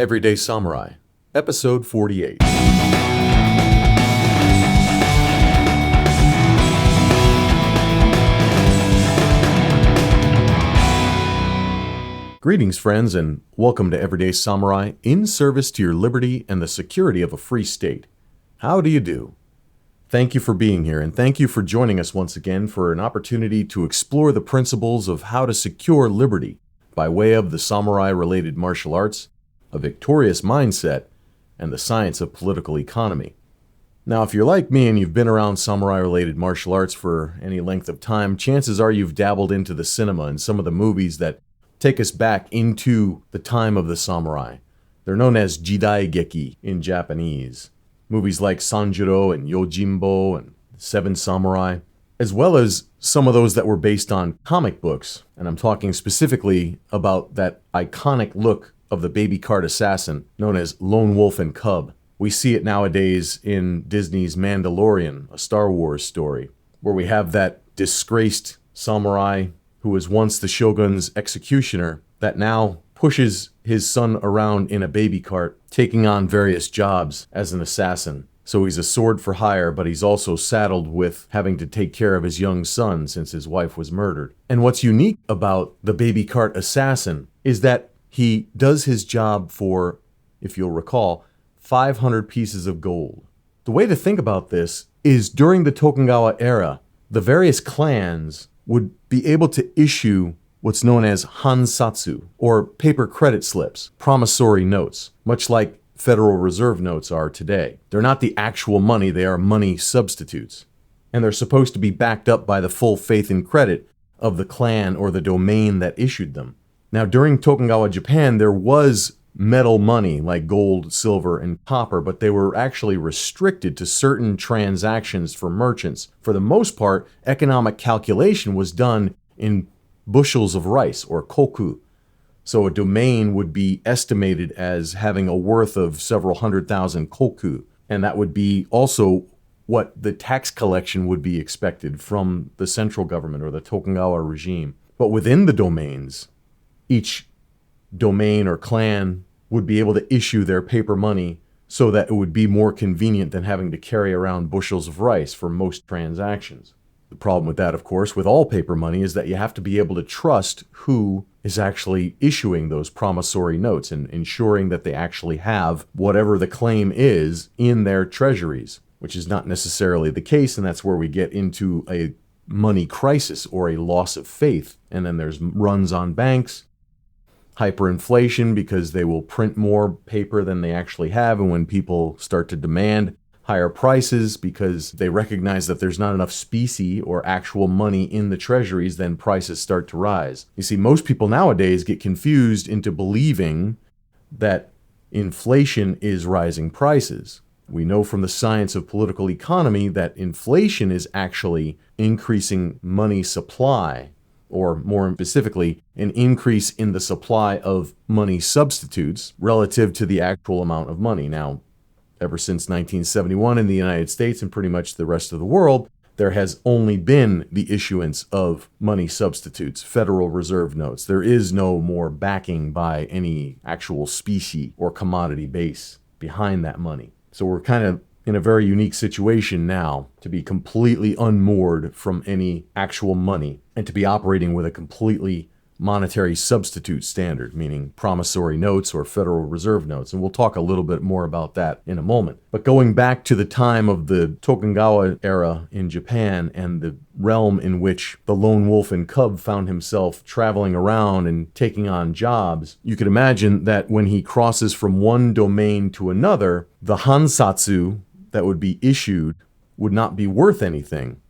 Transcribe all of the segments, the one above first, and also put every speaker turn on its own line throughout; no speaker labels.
Everyday Samurai, Episode 48. Greetings, friends, and welcome to Everyday Samurai, in service to your liberty and the security of a free state. How do you do? Thank you for being here, and thank you for joining us once again for an opportunity to explore the principles of how to secure liberty by way of the samurai-related martial arts, a victorious mindset, and the science of political economy. Now, if you're like me and you've been around samurai-related martial arts for any length of time, chances are you've dabbled into the cinema and some of the movies that take us back into the time of the samurai. They're known as jidaigeki in Japanese. Movies like Sanjuro and Yojimbo and Seven Samurai, as well as some of those that were based on comic books. And I'm talking specifically about that iconic look of the baby cart assassin known as Lone Wolf and Cub. We see it nowadays in Disney's Mandalorian, a Star Wars story, where we have that disgraced samurai who was once the shogun's executioner that now pushes his son around in a baby cart, taking on various jobs as an assassin. So he's a sword for hire, but he's also saddled with having to take care of his young son since his wife was murdered. And what's unique about the baby cart assassin is that he does his job for, if you'll recall, 500 pieces of gold. The way to think about this is during the Tokugawa era, the various clans would be able to issue what's known as hansatsu, or paper credit slips, promissory notes, much like Federal Reserve notes are today. They're not the actual money, they are money substitutes. And they're supposed to be backed up by the full faith and credit of the clan or the domain that issued them. Now, during Tokugawa Japan, there was metal money like gold, silver, and copper, but they were actually restricted to certain transactions for merchants. For the most part, economic calculation was done in bushels of rice, or koku. So a domain would be estimated as having a worth of several 100,000 koku, and that would be also what the tax collection would be expected from the central government or the Tokugawa regime. But within the domains, each domain or clan would be able to issue their paper money so that it would be more convenient than having to carry around bushels of rice for most transactions. The problem with that, of course, with all paper money is that you have to be able to trust who is actually issuing those promissory notes and ensuring that they actually have whatever the claim is in their treasuries, which is not necessarily the case, and that's where we get into a money crisis or a loss of faith. And then there's runs on banks, hyperinflation because they will print more paper than they actually have, and when people start to demand higher prices because they recognize that there's not enough specie or actual money in the treasuries, then prices start to rise. You see, most people nowadays get confused into believing that inflation is rising prices. We know from the science of political economy that inflation is actually increasing money supply, or more specifically, an increase in the supply of money substitutes relative to the actual amount of money. Now, ever since 1971 in the United States and pretty much the rest of the world, there has only been the issuance of money substitutes, Federal Reserve notes. There is no more backing by any actual specie or commodity base behind that money. So we're kind of in a very unique situation now to be completely unmoored from any actual money and to be operating with a completely monetary substitute standard, meaning promissory notes or Federal Reserve notes. And we'll talk a little bit more about that in a moment. But going back to the time of the Tokugawa era in Japan and the realm in which the Lone Wolf and Cub found himself traveling around and taking on jobs, you could imagine that when he crosses from one domain to another, the hansatsu that would be issued would not be worth anything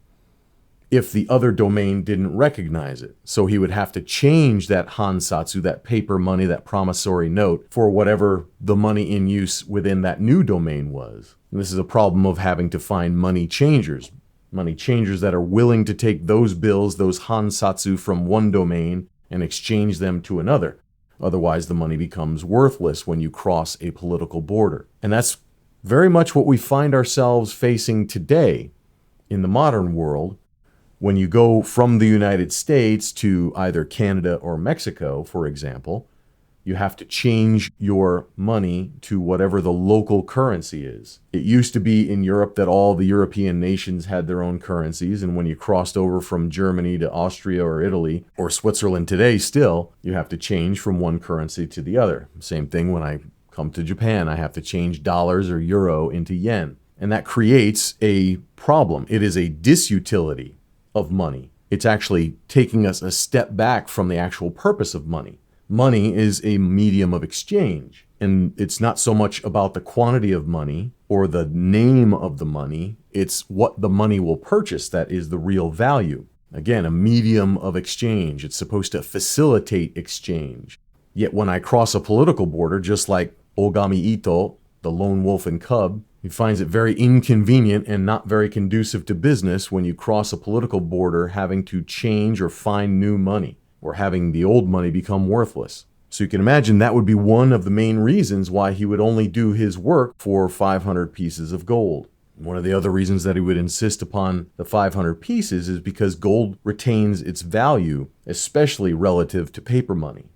if the other domain didn't recognize it. So he would have to change that hansatsu, that paper money, that promissory note, for whatever the money in use within that new domain was. And this is a problem of having to find money changers that are willing to take those bills, those hansatsu from one domain and exchange them to another. Otherwise, the money becomes worthless when you cross a political border. And that's very much what we find ourselves facing today in the modern world. When you go from the United States to either Canada or Mexico, for example, You have to change your money to whatever the local currency is. It used to be in Europe that all the European nations had their own currencies, and when you crossed over from Germany to Austria or Italy or Switzerland today still, you have to change from one currency to the other. Same thing when I come to Japan, I have to change dollars or euro into yen. And that creates a problem. It is a disutility of money. It's actually taking us a step back from the actual purpose of money. Money is a medium of exchange, and it's not so much about the quantity of money or the name of the money. It's what the money will purchase that is the real value. Again, a medium of exchange. It's supposed to facilitate exchange. Yet when I cross a political border, just like Ogami Ito, the lone wolf and cub, he finds it very inconvenient and not very conducive to business when you cross a political border having to change or find new money, or having the old money become worthless. So you can imagine that would be one of the main reasons why he would only do his work for 500 pieces of gold. One of the other reasons that he would insist upon the 500 pieces is because gold retains its value, especially relative to paper money.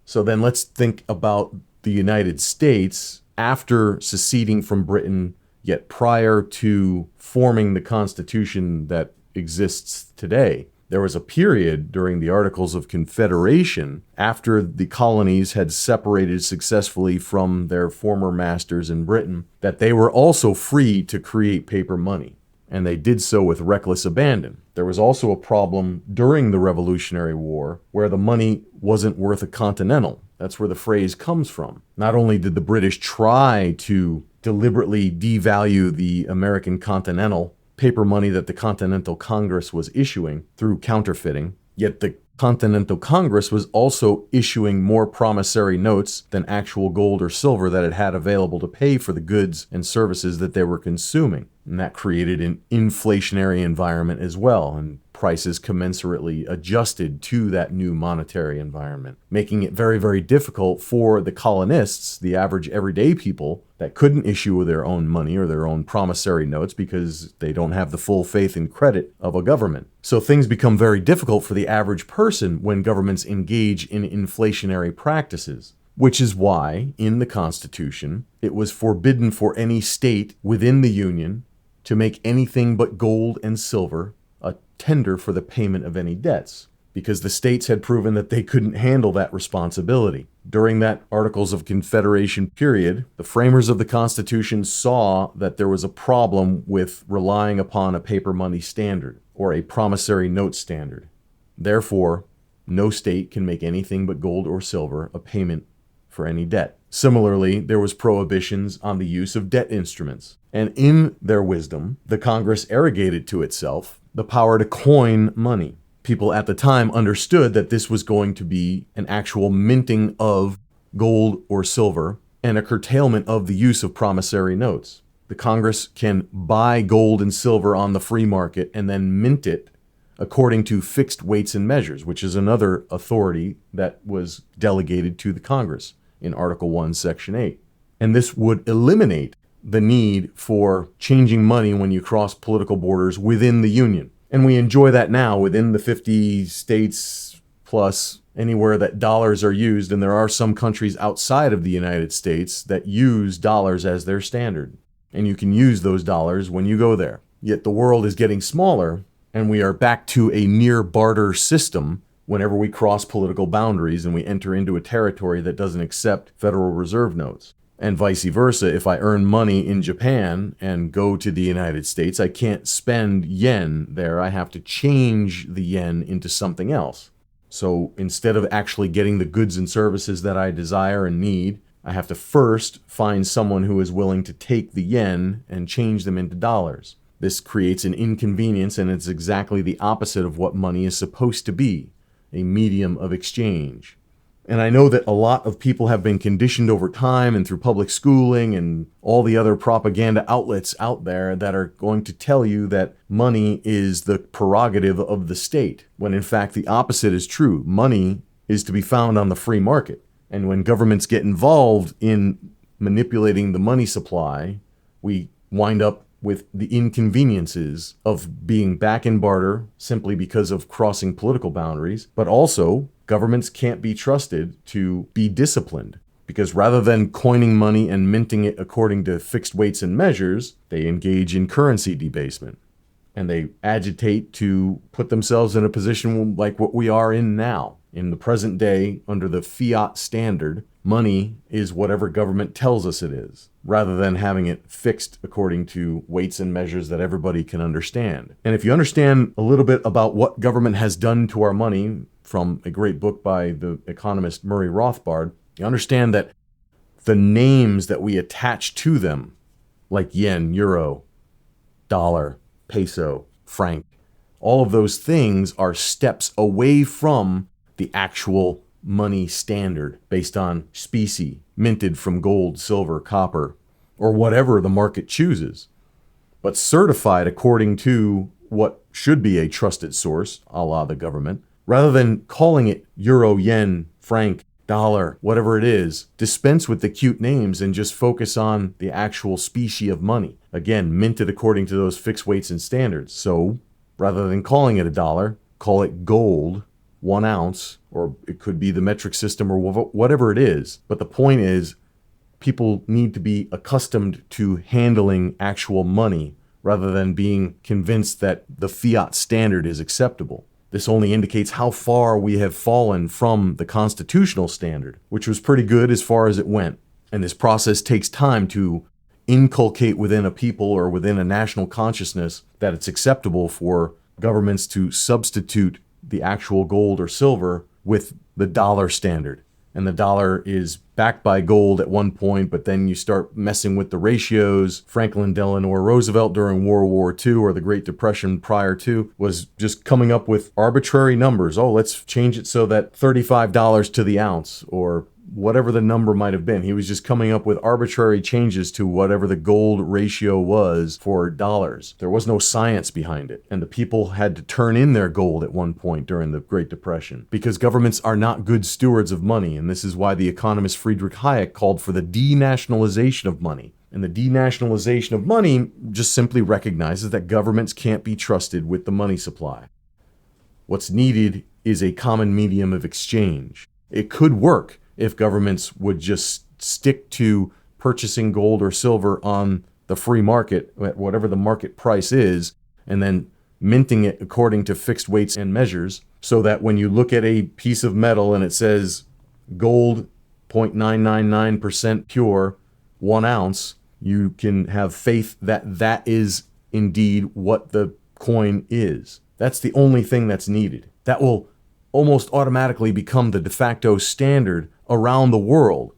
So then let's think about the United States after seceding from Britain, yet prior to forming the Constitution that exists today. There was a period during the Articles of Confederation, after the colonies had separated successfully from their former masters in Britain, that they were also free to create paper money. And they did so with reckless abandon. There was also a problem during the Revolutionary War where the money wasn't worth a continental. That's where the phrase comes from. Not only did the British try to deliberately devalue the American continental paper money that the Continental Congress was issuing through counterfeiting, yet the Continental Congress was also issuing more promissory notes than actual gold or silver that it had available to pay for the goods and services that they were consuming. And that created an inflationary environment as well, and prices commensurately adjusted to that new monetary environment, making it very, very difficult for the colonists, the average everyday people, that couldn't issue their own money or their own promissory notes because they don't have the full faith and credit of a government. So things become very difficult for the average person when governments engage in inflationary practices. Which is why, in the Constitution, it was forbidden for any state within the Union to make anything but gold and silver a tender for the payment of any debts, because the states had proven that they couldn't handle that responsibility. During that Articles of Confederation period, the framers of the Constitution saw that there was a problem with relying upon a paper money standard, or a promissory note standard. Therefore, no state can make anything but gold or silver a payment for any debt. Similarly, there was prohibitions on the use of debt instruments. And in their wisdom, the Congress arrogated to itself the power to coin money. People at the time understood that this was going to be an actual minting of gold or silver and a curtailment of the use of promissory notes. The Congress can buy gold and silver on the free market and then mint it according to fixed weights and measures, which is another authority that was delegated to the Congress in Article 1, Section 8. And this would eliminate the need for changing money when you cross political borders within the Union. And we enjoy that now within the 50 states plus anywhere that dollars are used. And there are some countries outside of the United States that use dollars as their standard. And you can use those dollars when you go there. Yet the world is getting smaller, and we are back to a near barter system whenever we cross political boundaries and we enter into a territory that doesn't accept Federal Reserve notes. And vice versa, if I earn money in Japan and go to the United States, I can't spend yen there. I have to change the yen into something else. So instead of actually getting the goods and services that I desire and need, I have to first find someone who is willing to take the yen and change them into dollars. This creates an inconvenience, and it's exactly the opposite of what money is supposed to be, a medium of exchange. And I know that a lot of people have been conditioned over time and through public schooling and all the other propaganda outlets out there that are going to tell you that money is the prerogative of the state, when in fact the opposite is true. Money is to be found on the free market. And when governments get involved in manipulating the money supply, we wind up with the inconveniences of being back in barter simply because of crossing political boundaries, but also governments can't be trusted to be disciplined. Because rather than coining money and minting it according to fixed weights and measures, they engage in currency debasement. And they agitate to put themselves in a position like what we are in now. In the present day, under the fiat standard, money is whatever government tells us it is, rather than having it fixed according to weights and measures that everybody can understand. And if you understand a little bit about what government has done to our money, from a great book by the economist Murray Rothbard, you understand that the names that we attach to them, like yen, euro, dollar, peso, franc, all of those things are steps away from the actual money standard based on specie, minted from gold, silver, copper, or whatever the market chooses, but certified according to what should be a trusted source, a la the government. Rather than calling it euro, yen, franc, dollar, whatever it is, dispense with the cute names and just focus on the actual specie of money. Again, minted according to those fixed weights and standards. So rather than calling it a dollar, call it gold, 1 ounce, or it could be the metric system or whatever it is. But the point is, people need to be accustomed to handling actual money rather than being convinced that the fiat standard is acceptable. This only indicates how far we have fallen from the constitutional standard, which was pretty good as far as it went. And this process takes time to inculcate within a people or within a national consciousness that it's acceptable for governments to substitute the actual gold or silver with the dollar standard. And the dollar is backed by gold at one point, but then you start messing with the ratios. Franklin Delano Roosevelt during World War II or the Great Depression prior to was just coming up with arbitrary numbers. Oh, let's change it so that $35 to the ounce or whatever the number might have been. He was just coming up with arbitrary changes to whatever the gold ratio was for dollars. There was no science behind it. And the people had to turn in their gold at one point during the Great Depression because governments are not good stewards of money. And this is why the economist Friedrich Hayek called for the denationalization of money. And the denationalization of money just simply recognizes that governments can't be trusted with the money supply. What's needed is a common medium of exchange. It could work if governments would just stick to purchasing gold or silver on the free market, at whatever the market price is, and then minting it according to fixed weights and measures, so that when you look at a piece of metal and it says gold 0.999% pure, 1 ounce, you can have faith that that is indeed what the coin is. That's the only thing that's needed. That will almost automatically become the de facto standard around the world,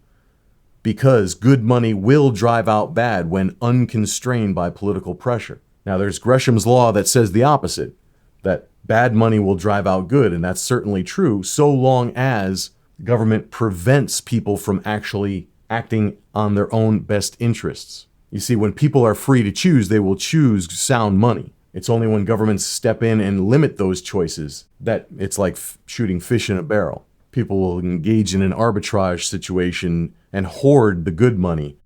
because good money will drive out bad when unconstrained by political pressure. Now, there's Gresham's law that says the opposite, that bad money will drive out good, and that's certainly true so long as government prevents people from actually acting on their own best interests. You see, when people are free to choose, they will choose sound money. It's only when governments step in and limit those choices that it's like shooting fish in a barrel. People will engage in an arbitrage situation and hoard the good money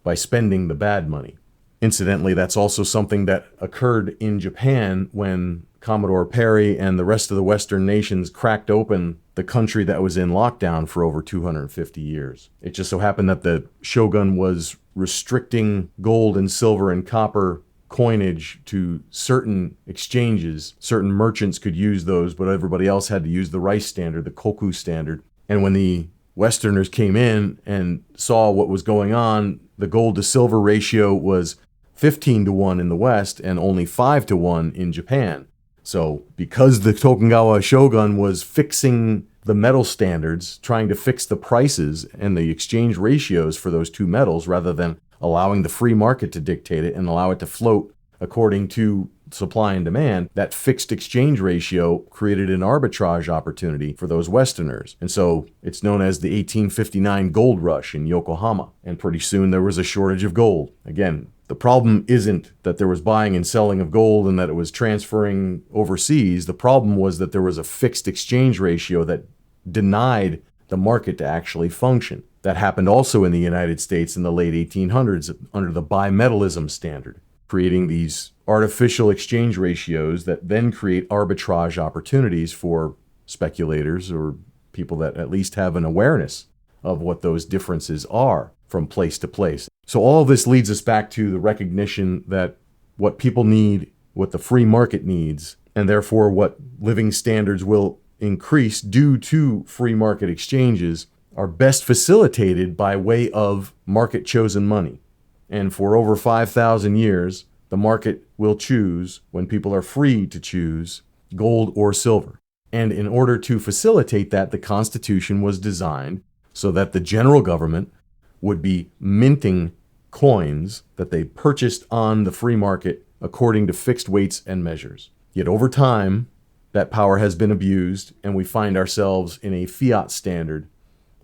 by spending the bad money. Incidentally, that's also something that occurred in Japan when Commodore Perry and the rest of the Western nations cracked open the country that was in lockdown for over 250 years. It just so happened that the shogun was restricting gold and silver and copper coinage to certain exchanges. Certain merchants could use those, but everybody else had to use the rice standard, the koku standard. And when the Westerners came in and saw what was going on, the gold to silver ratio was 15-1 in the West and only 5-1 in Japan. So because the Tokugawa shogun was fixing the metal standards, trying to fix the prices and the exchange ratios for those two metals rather than allowing the free market to dictate it and allow it to float according to supply and demand, that fixed exchange ratio created an arbitrage opportunity for those Westerners. And so it's known as the 1859 gold rush in Yokohama. And pretty soon there was a shortage of gold. Again, the problem isn't that there was buying and selling of gold and that it was transferring overseas. The problem was that there was a fixed exchange ratio that denied the market to actually function. That happened also in the United States in the late 1800s under the bimetallism standard, creating these artificial exchange ratios that then create arbitrage opportunities for speculators or people that at least have an awareness of what those differences are from place to place. So all of this leads us back to the recognition that what people need, what the free market needs, and therefore what living standards will increase due to free market exchanges, are best facilitated by way of market-chosen money. And for over 5,000 years, the market will choose, when people are free to choose, gold or silver. And in order to facilitate that, the Constitution was designed so that the general government would be minting coins that they purchased on the free market according to fixed weights and measures. Yet over time, that power has been abused, and we find ourselves in a fiat standard,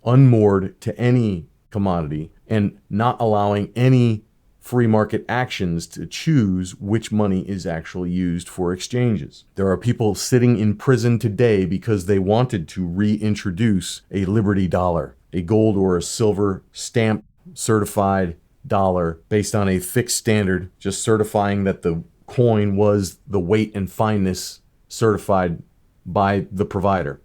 unmoored to any commodity, and not allowing any free market actions to choose which money is actually used for exchanges. There are people sitting in prison today because they wanted to reintroduce a Liberty dollar, a gold or a silver stamped certified dollar based on a fixed standard, just certifying that the coin was the weight and fineness certified by the provider.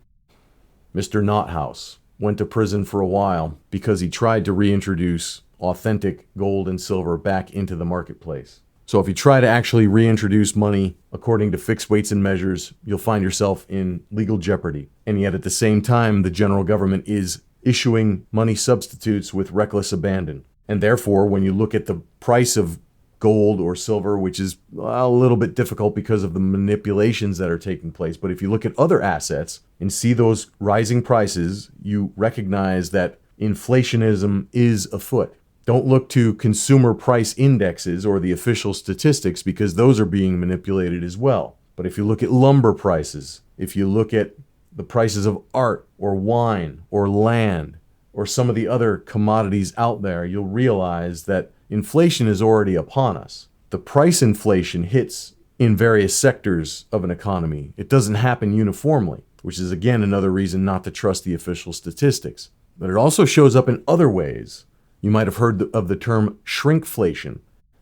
Mr. Knothouse went to prison for a while because he tried to reintroduce authentic gold and silver back into the marketplace. So if you try to actually reintroduce money according to fixed weights and measures, you'll find yourself in legal jeopardy. And yet at the same time, the general government is issuing money substitutes with reckless abandon. And therefore, when you look at the price of gold or silver, which is a little bit difficult because of the manipulations that are taking place, but if you look at other assets and see those rising prices, you recognize that inflationism is afoot. Don't look to consumer price indexes or the official statistics, because those are being manipulated as well. But if you look at lumber prices, if you look at the prices of art or wine or land or some of the other commodities out there, you'll realize that inflation is already upon us. The price inflation hits in various sectors of an economy. It doesn't happen uniformly, which is again another reason not to trust the official statistics. But it also shows up in other ways. You might have heard of the term shrinkflation,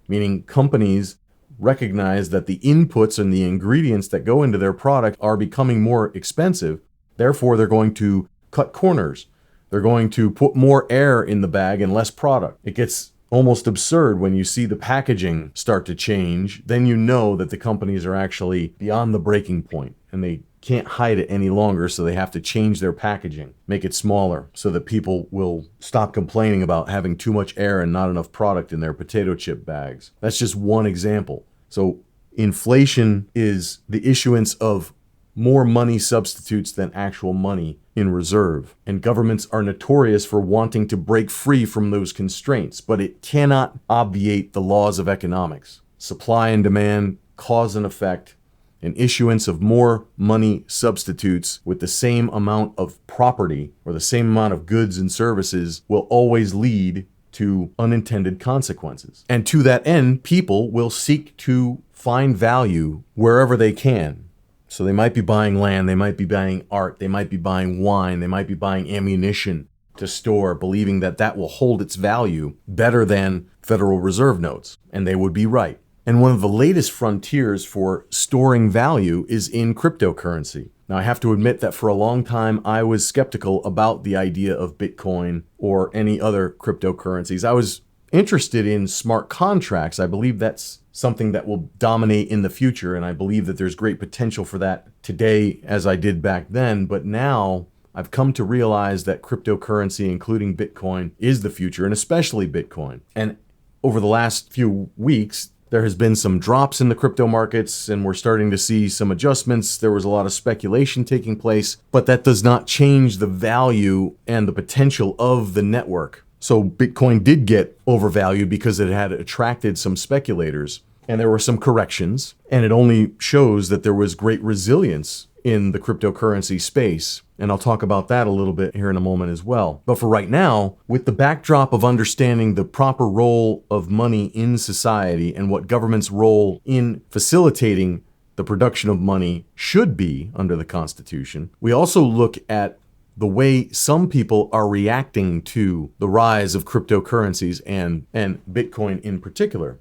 meaning companies recognize that the inputs and the ingredients that go into their product are becoming more expensive. Therefore, they're going to cut corners. They're going to put more air in the bag and less product. It gets almost absurd when you see the packaging start to change. Then you know that the companies are actually beyond the breaking point and they can't hide it any longer, so they have to change their packaging, make it smaller so that people will stop complaining about having too much air and not enough product in their potato chip bags. That's just one example. So inflation is the issuance of more money substitutes than actual money in reserve. And governments are notorious for wanting to break free from those constraints, but it cannot obviate the laws of economics. Supply and demand, cause and effect. An issuance of more money substitutes with the same amount of property or the same amount of goods and services will always lead to unintended consequences. And to that end, people will seek to find value wherever they can. So they might be buying land, they might be buying art, they might be buying wine, they might be buying ammunition to store, believing that that will hold its value better than Federal Reserve notes. And they would be right. And one of the latest frontiers for storing value is in cryptocurrency. Now, I have to admit that for a long time, I was skeptical about the idea of Bitcoin or any other cryptocurrencies. I was interested in smart contracts. I believe that's something that will dominate in the future, and I believe that there's great potential for that today as I did back then. But now I've come to realize that cryptocurrency, including Bitcoin, is the future, and especially Bitcoin. And over the last few weeks, there has been some drops in the crypto markets, and we're starting to see some adjustments. There was a lot of speculation taking place, but that does not change the value and the potential of the network. So Bitcoin did get overvalued because it had attracted some speculators, and there were some corrections, and it only shows that there was great resilience in the cryptocurrency space. And I'll talk about that a little bit here in a moment as well. But for right now, with the backdrop of understanding the proper role of money in society and what government's role in facilitating the production of money should be under the Constitution, we also look at the way some people are reacting to the rise of cryptocurrencies and Bitcoin in particular.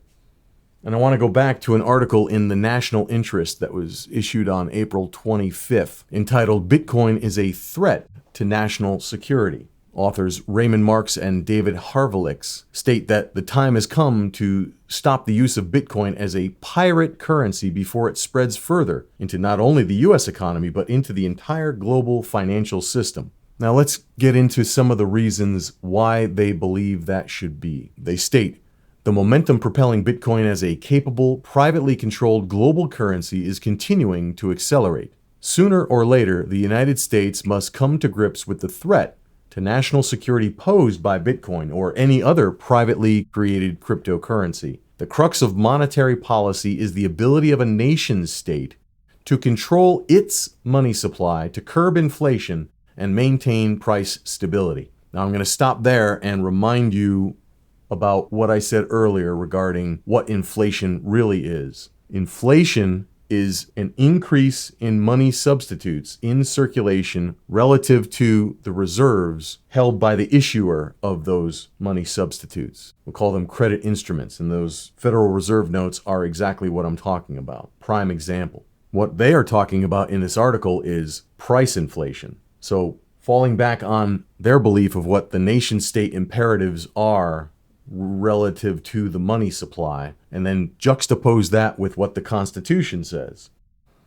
And I want to go back to an article in the National Interest that was issued on April 25th, entitled "Bitcoin is a Threat to national security. Authors Raymond Marks and David Harvelix state that the time has come to stop the use of Bitcoin as a pirate currency before it spreads further into not only the US economy, but into the entire global financial system. Now let's get into some of the reasons why they believe that should be. They state, the momentum propelling Bitcoin as a capable, privately controlled global currency is continuing to accelerate. Sooner or later, the United States must come to grips with the threat to national security posed by Bitcoin or any other privately created cryptocurrency. The crux of monetary policy is the ability of a nation state to control its money supply, to curb inflation, and maintain price stability. Now I'm going to stop there and remind you about what I said earlier regarding what inflation really is. Inflation is an increase in money substitutes in circulation relative to the reserves held by the issuer of those money substitutes. We'll call them credit instruments, and those Federal Reserve notes are exactly what I'm talking about. Prime example. What they are talking about in this article is price inflation. So falling back on their belief of what the nation-state imperatives are relative to the money supply, and then juxtapose that with what the Constitution says.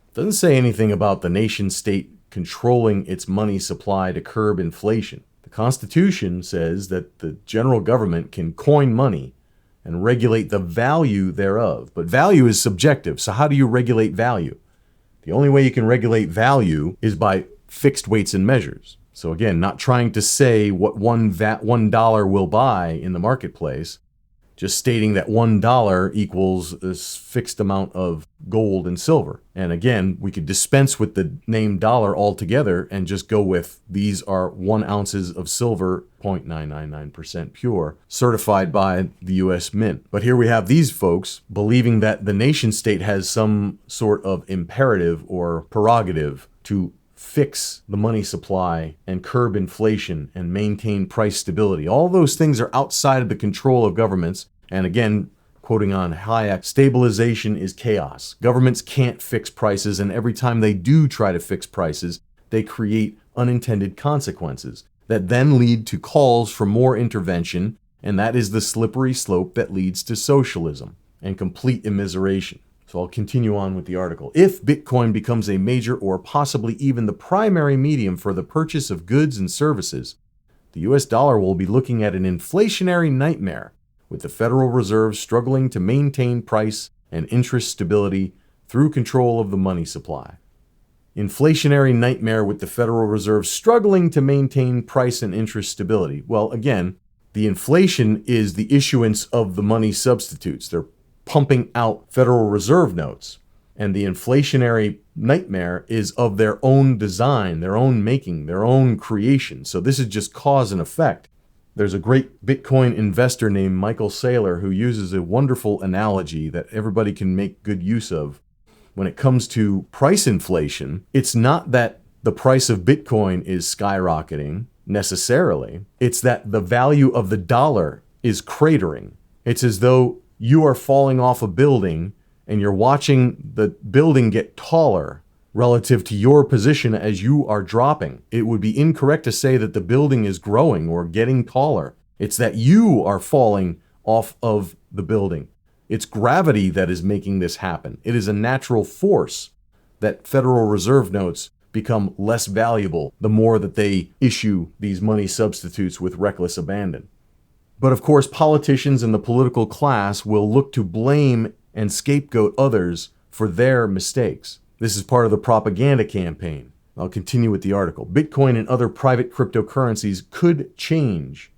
It doesn't say anything about the nation-state controlling its money supply to curb inflation. The Constitution says that the general government can coin money and regulate the value thereof. But value is subjective, so how do you regulate value? The only way you can regulate value is by fixed weights and measures. So again, not trying to say what $1 will buy in the marketplace, just stating that $1 equals this fixed amount of gold and silver. And again, we could dispense with the name dollar altogether and just go with these are 1 ounces of silver, 0.999% pure, certified by the US Mint. But here we have these folks believing that the nation state has some sort of imperative or prerogative to fix the money supply and curb inflation and maintain price stability. All those things are outside of the control of governments. And again, quoting on Hayek, stabilization is chaos. Governments can't fix prices, and every time they do try to fix prices, they create unintended consequences that then lead to calls for more intervention, and that is the slippery slope that leads to socialism and complete immiseration. So I'll continue on with the article. If Bitcoin becomes a major or possibly even the primary medium for the purchase of goods and services, the US dollar will be looking at an inflationary nightmare, with the Federal Reserve struggling to maintain price and interest stability through control of the money supply. Inflationary nightmare with the Federal Reserve struggling to maintain price and interest stability. Well, again, the inflation is the issuance of the money substitutes. They're pumping out Federal Reserve notes. And the inflationary nightmare is of their own design, their own making, their own creation. So this is just cause and effect. There's a great Bitcoin investor named Michael Saylor who uses a wonderful analogy that everybody can make good use of. When it comes to price inflation, it's not that the price of Bitcoin is skyrocketing necessarily. It's that the value of the dollar is cratering. It's as though you are falling off a building and you're watching the building get taller relative to your position as you are dropping. It would be incorrect to say that the building is growing or getting taller. It's that you are falling off of the building. It's gravity that is making this happen. It is a natural force that Federal Reserve notes become less valuable the more that they issue these money substitutes with reckless abandon. But of course, politicians and the political class will look to blame and scapegoat others for their mistakes. This is part of the propaganda campaign. I'll continue with the article. Bitcoin and other private cryptocurrencies could change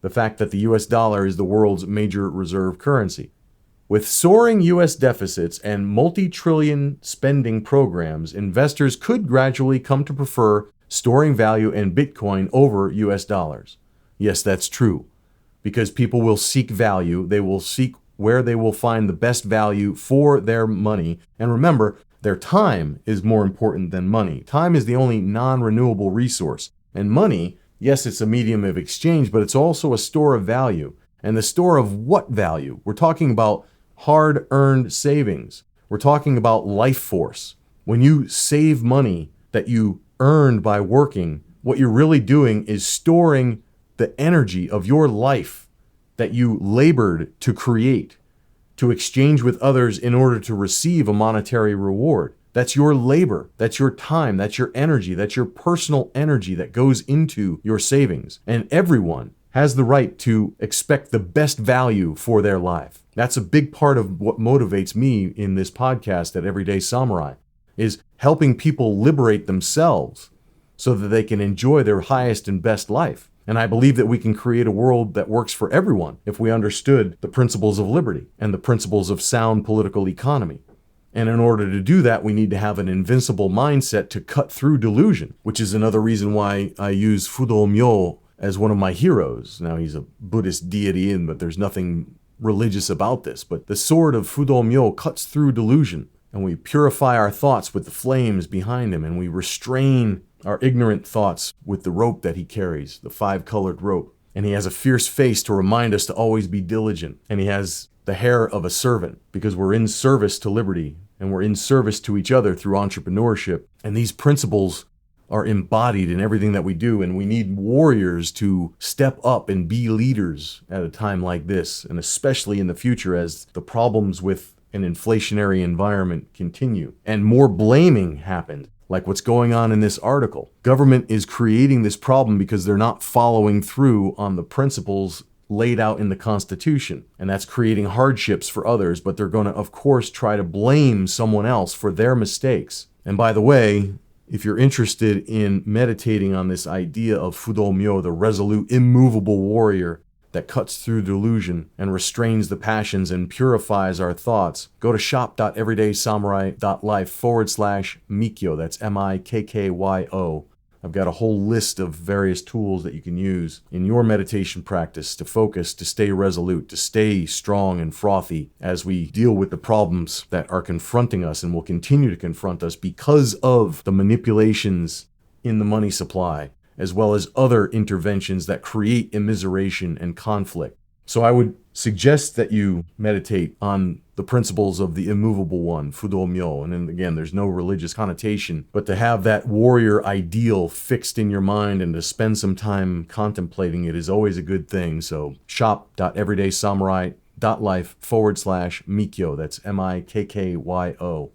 the fact that the US dollar is the world's major reserve currency. With soaring US deficits and multi-trillion spending programs, investors could gradually come to prefer storing value in Bitcoin over US dollars. Yes, that's true. Because people will seek value, they will seek where they will find the best value for their money. And remember, their time is more important than money. Time is the only non-renewable resource. And money, yes, it's a medium of exchange, but it's also a store of value. And the store of what value? We're talking about hard-earned savings. We're talking about life force. When you save money that you earned by working what you're really doing is storing the energy of your life that you labored to create, to exchange with others in order to receive a monetary reward. That's your labor, that's your time, that's your energy, that's your personal energy that goes into your savings. And everyone has the right to expect the best value for their life. That's a big part of what motivates me in this podcast at Everyday Samurai, is helping people liberate themselves so that they can enjoy their highest and best life. And I believe that we can create a world that works for everyone if we understood the principles of liberty and the principles of sound political economy. And in order to do that, we need to have an invincible mindset to cut through delusion, which is another reason why I use Fudo Myo as one of my heroes. Now, he's a Buddhist deity, but there's nothing religious about this. But the sword of Fudo Myo cuts through delusion, and we purify our thoughts with the flames behind him, and we restrain our ignorant thoughts with the rope that he carries, the 5-colored rope. And he has a fierce face to remind us to always be diligent. And he has the hair of a servant, because we're in service to liberty and we're in service to each other through entrepreneurship. And these principles are embodied in everything that we do. And we need warriors to step up and be leaders at a time like this, and especially in the future as the problems with an inflationary environment continue and more blaming happens. Like what's going on in this article. Government is creating this problem because they're not following through on the principles laid out in the Constitution. And that's creating hardships for others, but they're going to, of course, try to blame someone else for their mistakes. And by the way, if you're interested in meditating on this idea of Fudo Myo, the resolute, immovable warrior that cuts through delusion and restrains the passions and purifies our thoughts, go to shop.everydaysamurai.life/Mikyo. That's Mikkyo. I've got a whole list of various tools that you can use in your meditation practice to focus, to stay resolute, to stay strong and frothy as we deal with the problems that are confronting us and will continue to confront us because of the manipulations in the money supply, as well as other interventions that create immiseration and conflict. So I would suggest that you meditate on the principles of the immovable one, Fudo Myo. And then again, there's no religious connotation, but to have that warrior ideal fixed in your mind and to spend some time contemplating it is always a good thing. So shop.everydaysamurai.life/Mikyo. That's Mikkyo.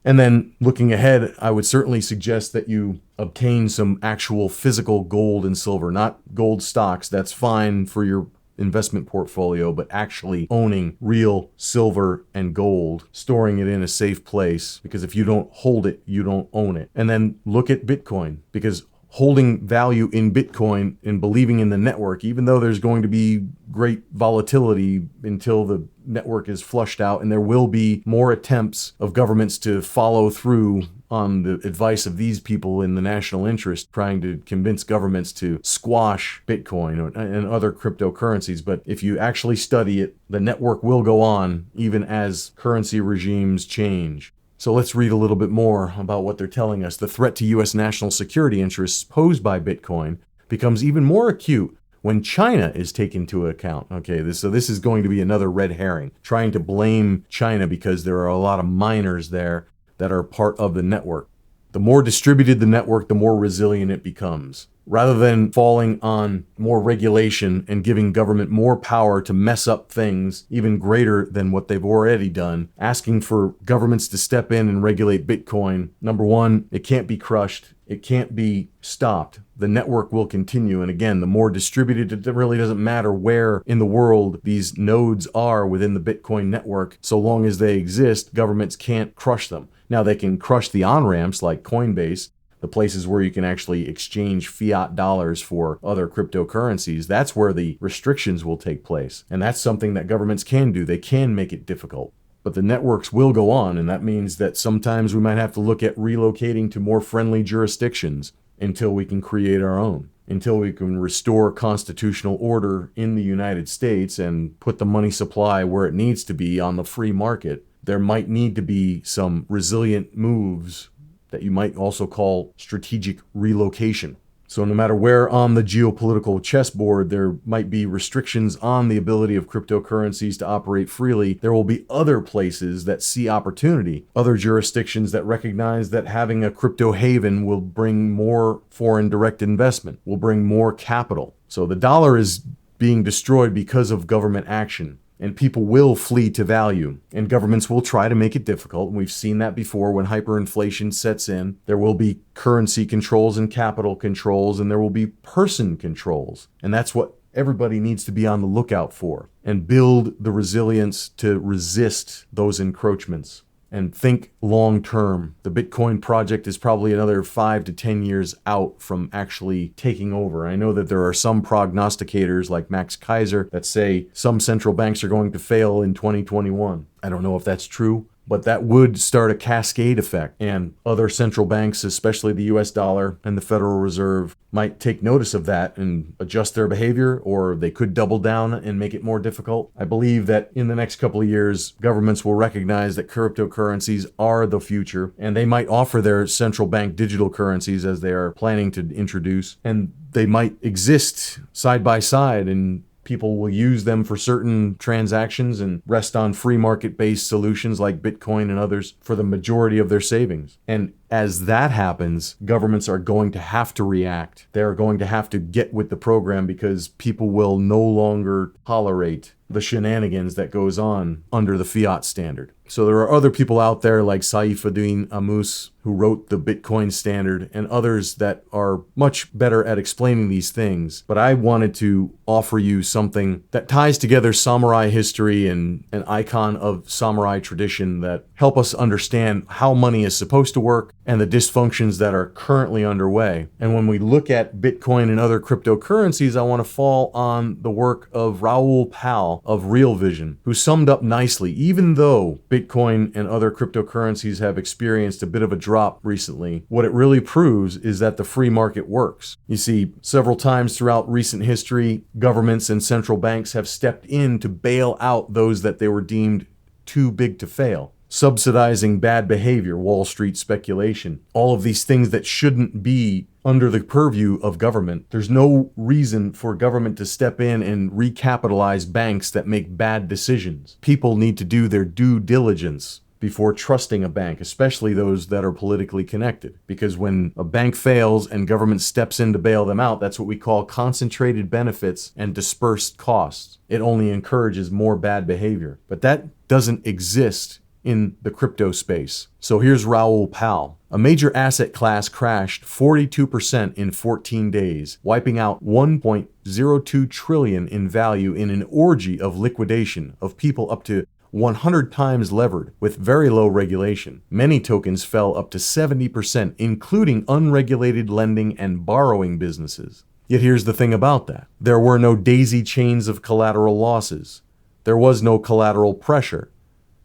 And then looking ahead, I would certainly suggest that you obtain some actual physical gold and silver, not gold stocks. That's fine for your investment portfolio, but actually owning real silver and gold, storing it in a safe place, because if you don't hold it, you don't own it. And then look at Bitcoin, because holding value in Bitcoin and believing in the network, even though there's going to be great volatility until the network is flushed out, and there will be more attempts of governments to follow through on the advice of these people in the national interest, trying to convince governments to squash Bitcoin and other cryptocurrencies. But if you actually study it, the network will go on even as currency regimes change. So let's read a little bit more about what they're telling us. The threat to U.S. national security interests posed by Bitcoin becomes even more acute when China is taken into account. Okay, so this is going to be another red herring, trying to blame China because there are a lot of miners there that are part of the network. The more distributed the network, the more resilient it becomes. Rather than falling on more regulation and giving government more power to mess up things even greater than what they've already done, asking for governments to step in and regulate Bitcoin, number one, it can't be crushed. It can't be stopped. The network will continue. And again, the more distributed, it really doesn't matter where in the world these nodes are within the Bitcoin network. So long as they exist, governments can't crush them. Now, they can crush the on-ramps like Coinbase, the places where you can actually exchange fiat dollars for other cryptocurrencies. That's where the restrictions will take place. And that's something that governments can do. They can make it difficult. But the networks will go on, and that means that sometimes we might have to look at relocating to more friendly jurisdictions until we can create our own, until we can restore constitutional order in the United States and put the money supply where it needs to be on the free market. There might need to be some resilient moves that you might also call strategic relocation. So no matter where on the geopolitical chessboard there might be restrictions on the ability of cryptocurrencies to operate freely, there will be other places that see opportunity, other jurisdictions that recognize that having a crypto haven will bring more foreign direct investment, will bring more capital. So the dollar is being destroyed because of government action. And people will flee to value, and governments will try to make it difficult. And we've seen that before when hyperinflation sets in. There will be currency controls and capital controls, and there will be person controls. And that's what everybody needs to be on the lookout for and build the resilience to resist those encroachments. And think long term. The Bitcoin project is probably another 5 to 10 years out from actually taking over. I know that there are some prognosticators like Max Kaiser that say some central banks are going to fail in 2021. I don't know if that's true, but that would start a cascade effect, and other central banks, especially the US dollar and the Federal Reserve, might take notice of that and adjust their behavior, or they could double down and make it more difficult. I believe that in the next couple of years, governments will recognize that cryptocurrencies are the future, and they might offer their central bank digital currencies as they are planning to introduce, and they might exist side by side, and people will use them for certain transactions and rest on free market-based solutions like Bitcoin and others for the majority of their savings. And as that happens, governments are going to have to react. They're going to have to get with the program because people will no longer tolerate the shenanigans that goes on under the fiat standard. So there are other people out there like Saifuddin Amus, who wrote the Bitcoin standard, and others that are much better at explaining these things. But I wanted to offer you something that ties together samurai history and an icon of samurai tradition that help us understand how money is supposed to work and the dysfunctions that are currently underway. And when we look at Bitcoin and other cryptocurrencies, I want to fall on the work of Raoul Pal of Real Vision, who summed up nicely, even though Bitcoin and other cryptocurrencies have experienced a bit of a drop recently, what it really proves is that the free market works. You see, several times throughout recent history, governments and central banks have stepped in to bail out those that they were deemed too big to fail. Subsidizing bad behavior, Wall Street speculation, all of these things that shouldn't be under the purview of government. There's no reason for government to step in and recapitalize banks that make bad decisions. People need to do their due diligence before trusting a bank, especially those that are politically connected. Because when a bank fails and government steps in to bail them out, that's what we call concentrated benefits and dispersed costs. It only encourages more bad behavior. But that doesn't exist in the crypto space. So here's Raoul Pal. A major asset class crashed 42% in 14 days, wiping out 1.02 trillion in value in an orgy of liquidation of people up to 100 times levered with very low regulation. Many tokens fell up to 70%, including unregulated lending and borrowing businesses. Yet here's the thing about that. There were no daisy chains of collateral losses. There was no collateral pressure.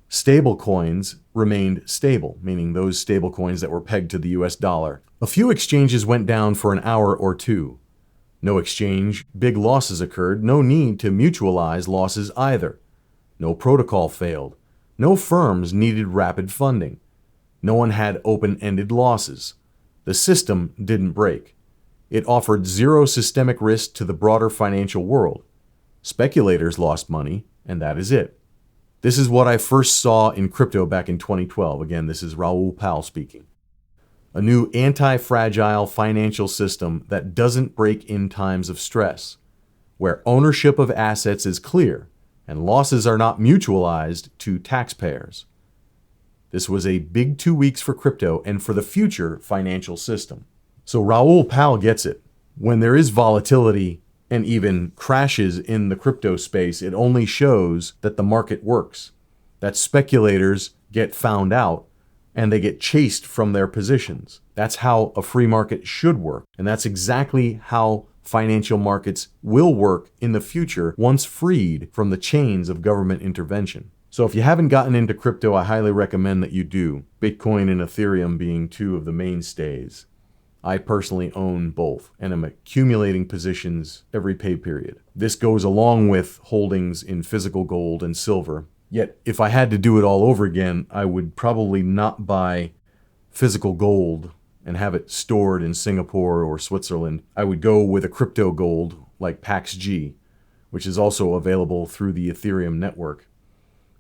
Stable coins remained stable, meaning those stable coins that were pegged to the US dollar. A few exchanges went down for an hour or two. No exchange, big losses occurred, no need to mutualize losses either. No protocol failed. No firms needed rapid funding. No one had open-ended losses. The system didn't break. It offered zero systemic risk to the broader financial world. Speculators lost money, and that is it. This is what I first saw in crypto back in 2012. Again, this is Raoul Pal speaking. A new anti-fragile financial system that doesn't break in times of stress, where ownership of assets is clear and losses are not mutualized to taxpayers. This was a big 2 weeks for crypto and for the future financial system. So Raoul Pal gets it. When there is volatility and even crashes in the crypto space, it only shows that the market works, that speculators get found out and they get chased from their positions. That's how a free market should work. And that's exactly how financial markets will work in the future once freed from the chains of government intervention. So if you haven't gotten into crypto, I highly recommend that you do. Bitcoin and Ethereum being two of the mainstays. I personally own both and am accumulating positions every pay period. This goes along with holdings in physical gold and silver. Yet if I had to do it all over again, I would probably not buy physical gold and have it stored in Singapore or Switzerland, I would go with a crypto gold like PaxG, which is also available through the Ethereum network.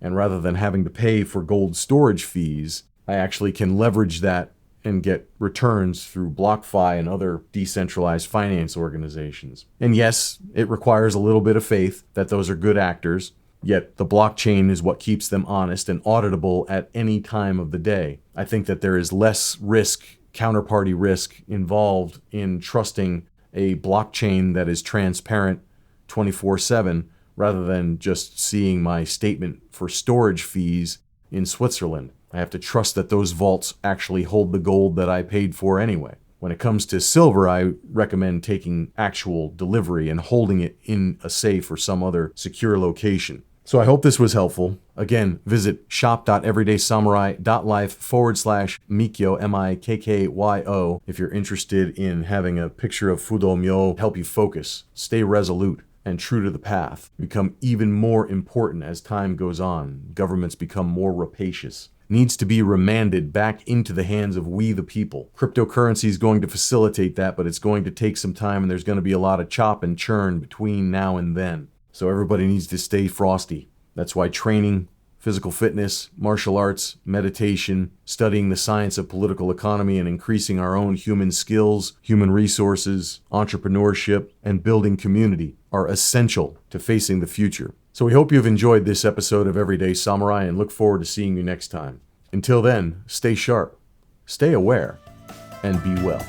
And rather than having to pay for gold storage fees, I actually can leverage that and get returns through BlockFi and other decentralized finance organizations. And yes, it requires a little bit of faith that those are good actors, yet the blockchain is what keeps them honest and auditable at any time of the day. I think that there is less risk, counterparty risk, involved in trusting a blockchain that is transparent 24/7 rather than just seeing my statement for storage fees in Switzerland. I have to trust that those vaults actually hold the gold that I paid for anyway. When it comes to silver, I recommend taking actual delivery and holding it in a safe or some other secure location. So I hope this was helpful. Again, visit shop.everydaysamurai.life/Mikyo, Mikkyo, if you're interested in having a picture of Fudo-myo help you focus, stay resolute, and true to the path. Become even more important as time goes on. Governments become more rapacious. Needs to be remanded back into the hands of we the people. Cryptocurrency is going to facilitate that, but it's going to take some time, and there's going to be a lot of chop and churn between now and then. So everybody needs to stay frosty. That's why training, physical fitness, martial arts, meditation, studying the science of political economy, and increasing our own human skills, human resources, entrepreneurship, and building community are essential to facing the future. So we hope you've enjoyed this episode of Everyday Samurai and look forward to seeing you next time. Until then, stay sharp, stay aware, and be well.